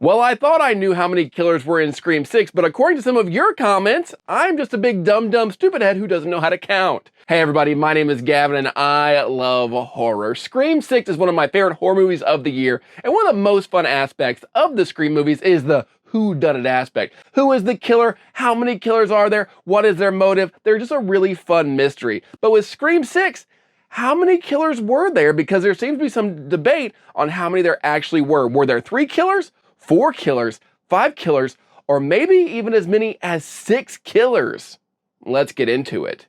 Well, I thought I knew how many killers were in Scream 6, but according to some of your comments, I'm just a big dumb stupid head who doesn't know how to count. Hey everybody, my name is Gavin and I love horror. Scream 6 is one of my favorite horror movies of the year, and one of the most fun aspects of the Scream movies is the whodunit aspect. Who is the killer? How many killers are there? What is their motive? They're just a really fun mystery. But with Scream 6, how many killers were there? Because there seems to be some debate on how many there actually were. Were there 3 killers? 4 killers, 5 killers, or maybe even as many as 6 killers. Let's get into it.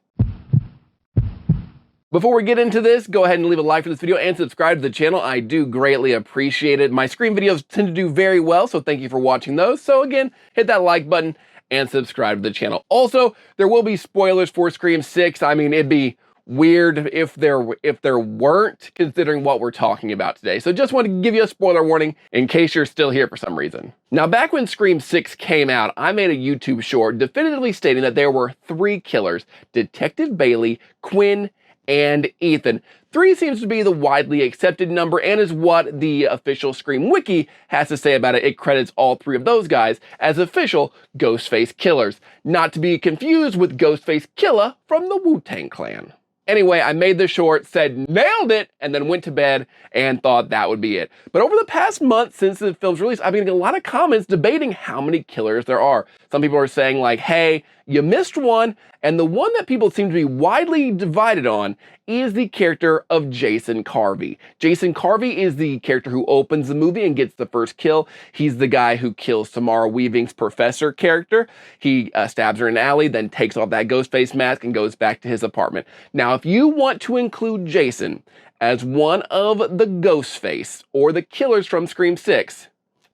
Before we get into this, go ahead and leave a like for this video and subscribe to the channel. I do greatly appreciate it. My Scream videos tend to do very well, so thank you for watching those. So again, hit that like button and subscribe to the channel. Also, there will be spoilers for Scream 6. I mean, it'd be weird if there weren't, considering what we're talking about today. So just wanted to give you a spoiler warning in case you're still here for some reason. Now, back when Scream 6 came out, I made a YouTube short definitively stating that there were 3 killers: Detective Bailey, Quinn, and Ethan. 3 seems to be the widely accepted number and is what the official Scream Wiki has to say about it. It credits all 3 of those guys as official Ghostface killers, not to be confused with Ghostface Killa from the Wu-Tang Clan. Anyway, I made this short, said nailed it, and then went to bed and thought that would be it. But over the past month since the film's release, I've been getting a lot of comments debating how many killers there are. Some people are saying like, hey, you missed one, and the one that people seem to be widely divided on is the character of Jason Carvey. Jason Carvey is the character who opens the movie and gets the first kill. He's the guy who kills Samara Weaving's professor character. He stabs her in an alley, then takes off that ghost face mask and goes back to his apartment. Now, if you want to include Jason as one of the Ghostface or the killers from Scream 6,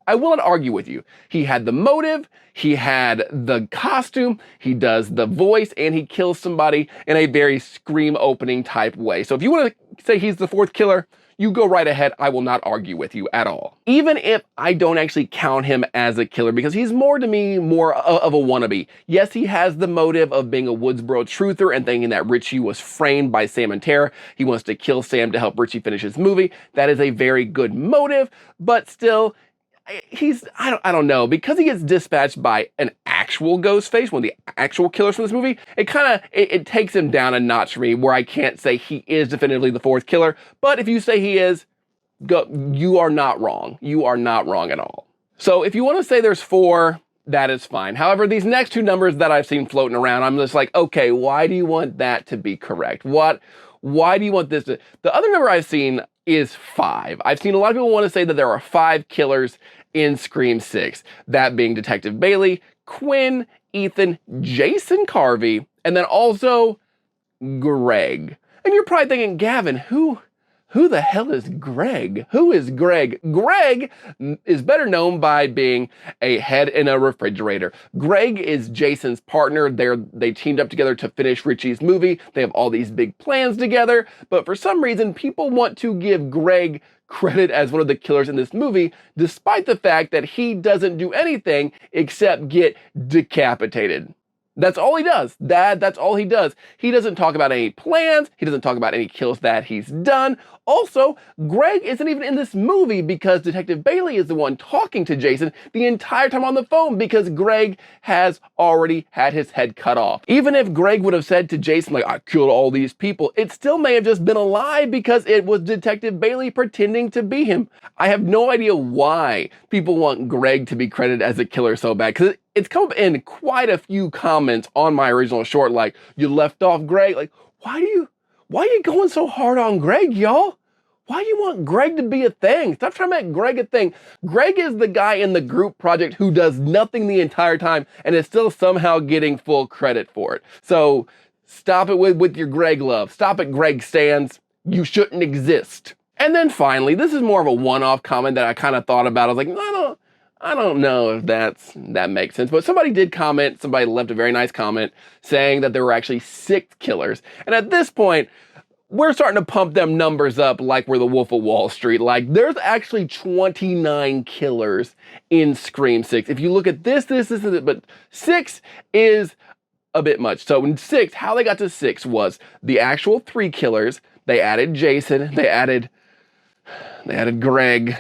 I will not argue with you. He had the motive, he had the costume, he does the voice, and he kills somebody in a very Scream opening type way. So if you want to say he's the 4th killer, you go right ahead. I will not argue with you at all. Even if I don't actually count him as a killer, because he's more to me more of a wannabe. Yes, he has the motive of being a Woodsboro truther and thinking that Richie was framed by Sam and Tara. He wants to kill Sam to help Richie finish his movie. That is a very good motive, but still, I don't know, because he gets dispatched by an actual Ghostface, one of the actual killers from this movie, it takes him down a notch for me, where I can't say he is definitively the 4th killer. But if you say he is, you are not wrong. You are not wrong at all. So if you want to say there's 4, that is fine. However, these next 2 numbers that I've seen floating around, I'm just like, okay, why do you want that to be correct? Why do you want this to... The other number I've seen is 5. I've seen a lot of people want to say that there are 5 killers in Scream 6, that being Detective Bailey, Quinn, Ethan, Jason Carvey, and then also Greg. And you're probably thinking, Gavin, who the hell is Greg? Who is Greg? Greg is better known by being a head in a refrigerator. Greg is Jason's partner. They teamed up together to finish Richie's movie. They have all these big plans together, but for some reason, people want to give Greg credit as one of the killers in this movie, despite the fact that he doesn't do anything except get decapitated. That's all he does. That's all he does. He doesn't talk about any plans. He doesn't talk about any kills that he's done. Also, Greg isn't even in this movie because Detective Bailey is the one talking to Jason the entire time on the phone, because Greg has already had his head cut off. Even if Greg would have said to Jason, like, I killed all these people, it still may have just been a lie because it was Detective Bailey pretending to be him. I have no idea why people want Greg to be credited as a killer so bad, because it's come up in quite a few comments on my original short, like, you left off Greg. Like, why are you going so hard on Greg, y'all? Why do you want Greg to be a thing? Stop trying to make Greg a thing. Greg is the guy in the group project who does nothing the entire time and is still somehow getting full credit for it. So stop it with your Greg love. Stop it, Greg Sands. You shouldn't exist. And then finally, this is more of a one-off comment that I kind of thought about. I was like, I don't know if that makes sense, but somebody did comment, somebody left a very nice comment saying that there were actually 6 killers. And at this point, we're starting to pump them numbers up like we're the Wolf of Wall Street. Like, there's actually 29 killers in Scream 6. If you look at this, but 6 is a bit much. So in 6, how they got to 6 was the actual 3 killers. They added Jason, they added Greg,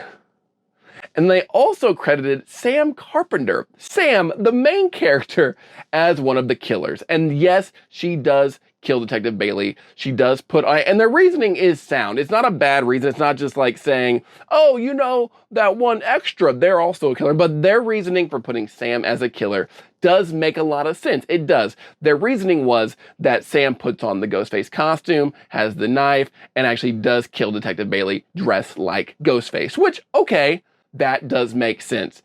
And they also credited Sam Carpenter, Sam, the main character, as one of the killers. And yes, she does kill Detective Bailey. She does put on, and their reasoning is sound. It's not a bad reason. It's not just like saying, oh, you know, that one extra, they're also a killer. But their reasoning for putting Sam as a killer does make a lot of sense. It does. Their reasoning was that Sam puts on the Ghostface costume, has the knife, and actually does kill Detective Bailey dressed like Ghostface, which, okay, that does make sense.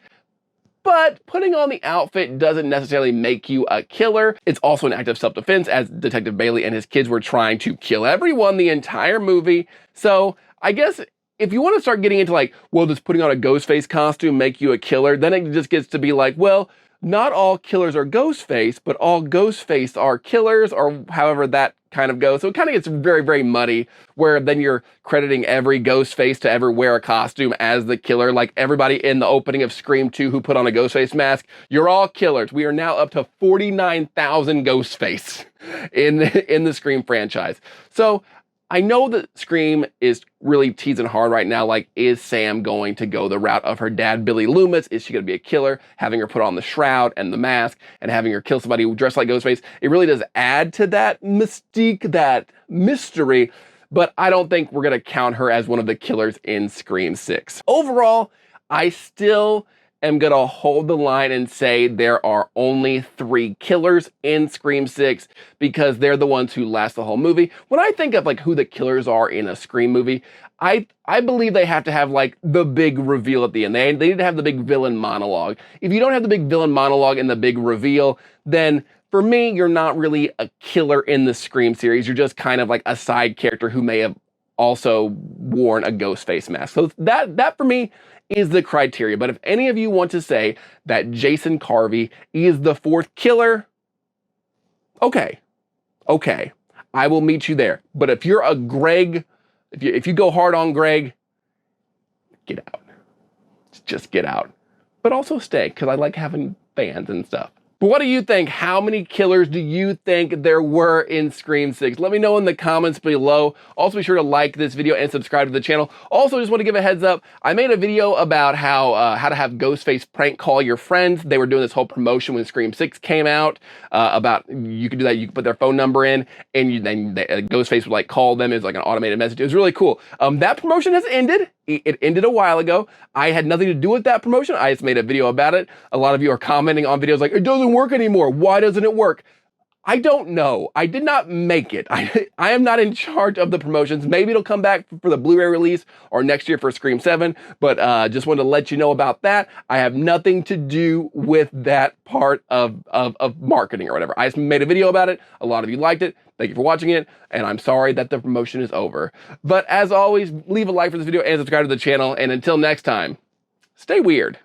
But putting on the outfit doesn't necessarily make you a killer. It's also an act of self-defense, as Detective Bailey and his kids were trying to kill everyone the entire movie. So I guess if you want to start getting into like, well, does putting on a Ghostface costume make you a killer? Then it just gets to be like, well, not all killers are Ghostface, but all Ghostface are killers, or however that kind of goes. So it kind of gets very, very muddy, where then you're crediting every Ghostface to ever wear a costume as the killer. Like everybody in the opening of Scream 2 who put on a Ghostface mask, you're all killers. We are now up to 49,000 Ghostface in the Scream franchise. So I know that Scream is really teasing hard right now, like, is Sam going to go the route of her dad, Billy Loomis? Is she going to be a killer? Having her put on the shroud and the mask and having her kill somebody dressed like Ghostface, it really does add to that mystique, that mystery, but I don't think we're going to count her as one of the killers in Scream 6. Overall, I still am going to hold the line and say there are only 3 killers in Scream 6 because they're the ones who last the whole movie. When I think of like who the killers are in a Scream movie, I believe they have to have like the big reveal at the end. They need to have the big villain monologue. If you don't have the big villain monologue and the big reveal, then for me, you're not really a killer in the Scream series. You're just kind of like a side character who may have also worn a Ghostface mask. So that for me is the criteria. But if any of you want to say that Jason Carvey is the 4th killer, okay, I will meet you there. But if you're a Greg, if you go hard on Greg, get out. Just get out. But also stay, because I like having fans and stuff. But what do you think? How many killers do you think there were in Scream 6? Let me know in the comments below. Also, be sure to like this video and subscribe to the channel. Also, just want to give a heads up. I made a video about how to have Ghostface prank call your friends. They were doing this whole promotion when Scream 6 came out about you could do that. You could put their phone number in, and then Ghostface would like call them. It's like an automated message. It was really cool. That promotion has ended. It ended a while ago. I had nothing to do with that promotion. I just made a video about it. A lot of you are commenting on videos like, it doesn't work anymore. Why doesn't it work? I don't know. I did not make it. I am not in charge of the promotions. Maybe it'll come back for the Blu-ray release or next year for Scream 7, but just wanted to let you know about that. I have nothing to do with that part of marketing or whatever. I just made a video about it. A lot of you liked it. Thank you for watching it, and I'm sorry that the promotion is over. But as always, leave a like for this video and subscribe to the channel, and until next time, stay weird.